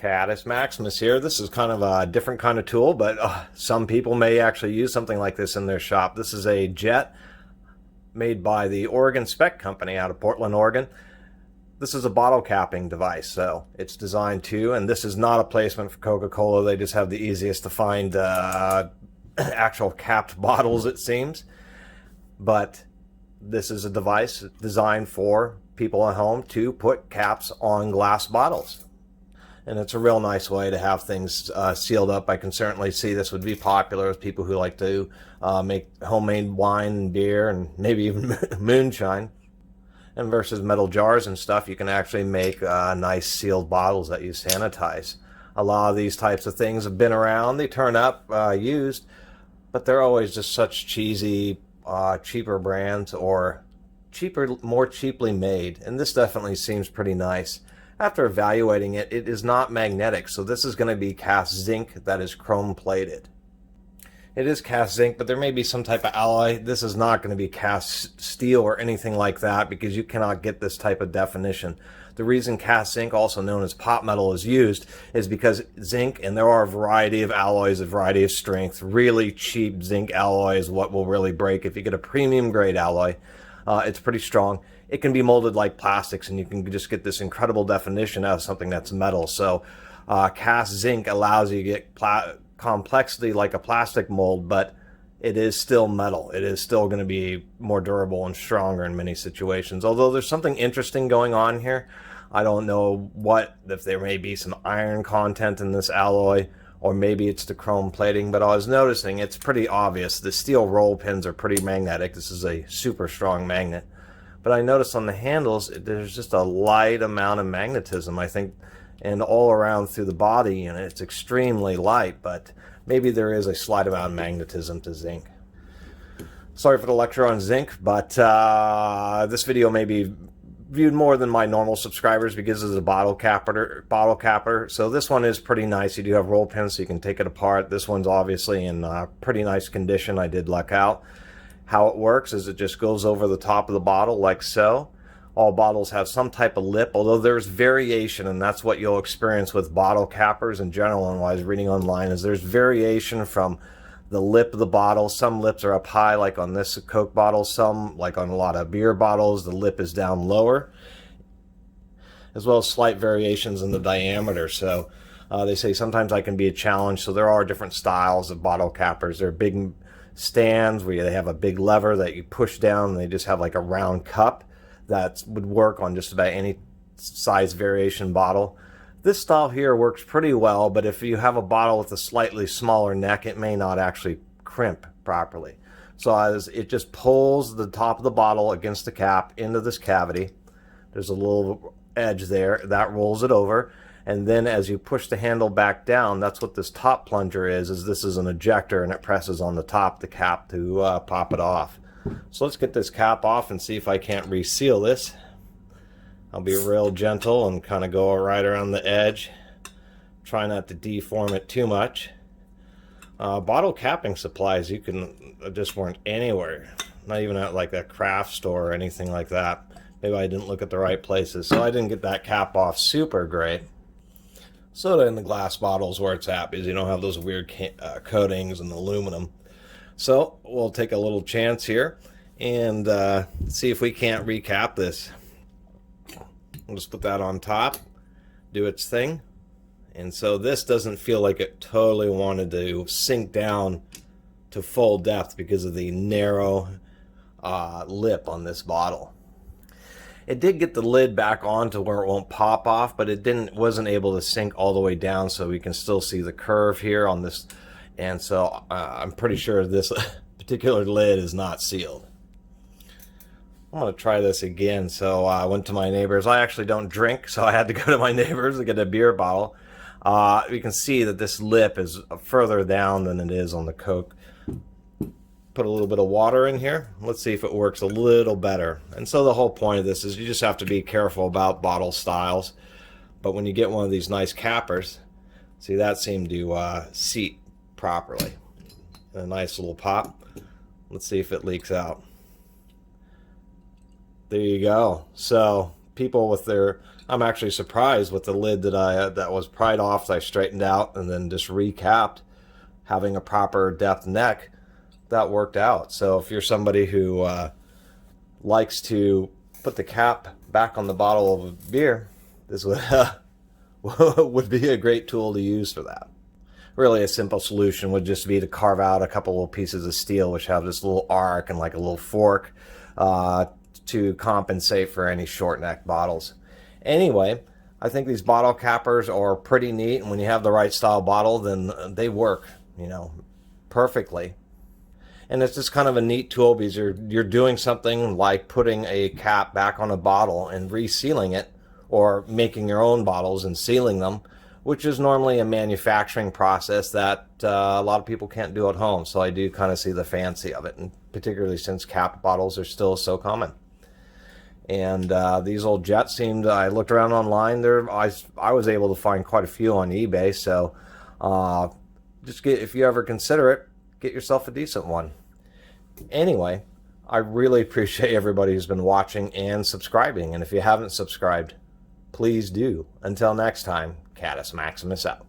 Catus Maximus here. This is kind of a different kind of tool, but some people may actually use something like this in their shop. This is a jet made by the Oregon Spec Company out of Portland, Oregon. This is a bottle capping device, so it's designed to, and this is not a placement for Coca-Cola. They just have the easiest to find actual capped bottles, it seems. But this is a device designed for people at home to put caps on glass bottles. And it's a real nice way to have things sealed up. I can certainly see this would be popular with people who like to make homemade wine and beer and maybe even moonshine. And versus metal jars and stuff, you can actually make nice sealed bottles that you sanitize. A lot of these types of things have been around. They turn up used, but they're always just such cheesy, cheaper brands or more cheaply made. And this definitely seems pretty nice. After evaluating it, it is not magnetic, so this is going to be cast zinc that is chrome plated. It is cast zinc, but there may be some type of alloy. This is not going to be cast steel or anything like that because you cannot get this type of definition. The reason cast zinc, also known as pot metal, is used is because zinc, and there are a variety of alloys, a variety of strength. Really cheap zinc alloy is what will really break. If you get a premium grade alloy, it's pretty strong. It can be molded like plastics, and you can just get this incredible definition out of something that's metal. So cast zinc allows you to get complexity like a plastic mold, but it is still metal. It is still going to be more durable and stronger in many situations. Although there's something interesting going on here. I don't know if there may be some iron content in this alloy, or maybe it's the chrome plating, but I was noticing it's pretty obvious. The steel roll pins are pretty magnetic. This is a super strong magnet. But I noticed on the handles, there's just a light amount of magnetism, I think, and all around through the body, and it's extremely light, but maybe there is a slight amount of magnetism to zinc. Sorry for the lecture on zinc, but this video may be viewed more than my normal subscribers because it's a bottle capper. So this one is pretty nice. You do have roll pins, so you can take it apart. This one's obviously in pretty nice condition. I did luck out. How it works is it just goes over the top of the bottle like so. All bottles have some type of lip, although there's variation, and that's what you'll experience with bottle cappers in general. And what I was reading online is there's variation from the lip of the bottle. Some lips are up high, like on this Coke bottle. Some, like on a lot of beer bottles, the lip is down lower, as well as slight variations in the diameter. So they say sometimes that can be a challenge. So there are different styles of bottle cappers. There are big stands where they have a big lever that you push down, and they just have like a round cup that would work on just about any size variation bottle. This style here works pretty well, but if you have a bottle with a slightly smaller neck, it may not actually crimp properly. So as it just pulls the top of the bottle against the cap into this cavity, there's a little edge there that rolls it over, and then as you push the handle back down, that's what this top plunger is this is an ejector, and it presses on the top of the cap to pop it off. So let's get this cap off and see if I can't reseal this. I'll be real gentle and kind of go right around the edge. Try not to deform it too much. Bottle capping supplies just weren't anywhere. Not even at like a craft store or anything like that. Maybe I didn't look at the right places, so I didn't get that cap off super great. Soda in the glass bottles where it's at, because you don't have those weird coatings and aluminum. So we'll take a little chance here and see if we can't recap this. We'll just put that on top, do its thing. And so this doesn't feel like it totally wanted to sink down to full depth because of the narrow lip on this bottle. It did get the lid back on to where it won't pop off, but it wasn't able to sink all the way down, so we can still see the curve here on this. And so I'm pretty sure this particular lid is not sealed. I'm going to try this again. So I went to my neighbor's. I actually don't drink, so I had to go to my neighbor's to get a beer bottle. You can see that this lip is further down than it is on the Coke. Put a little bit of water in here. Let's see if it works a little better. And so the whole point of this is you just have to be careful about bottle styles. But when you get one of these nice cappers, see, that seemed to seat properly. A nice little pop. Let's see if it leaks out. There you go. So people with their, I'm actually surprised with the lid that was pried off, that I straightened out and then just recapped, having a proper depth neck, that worked out. So if you're somebody who likes to put the cap back on the bottle of a beer, this would be a great tool to use for that. Really, a simple solution would just be to carve out a couple of pieces of steel which have this little arc and like a little fork to compensate for any short neck bottles. Anyway, I think these bottle cappers are pretty neat, and when you have the right style bottle, then they work, you know, perfectly. And it's just kind of a neat tool because you're doing something like putting a cap back on a bottle and resealing it, or making your own bottles and sealing them, which is normally a manufacturing process that a lot of people can't do at home. So I do kind of see the fancy of it, and particularly since cap bottles are still so common. And these old jets seemed, I looked around online, I was able to find quite a few on eBay. So if you ever consider it, get yourself a decent one. Anyway, I really appreciate everybody who's been watching and subscribing. And if you haven't subscribed, please do. Until next time, Catus Maximus out.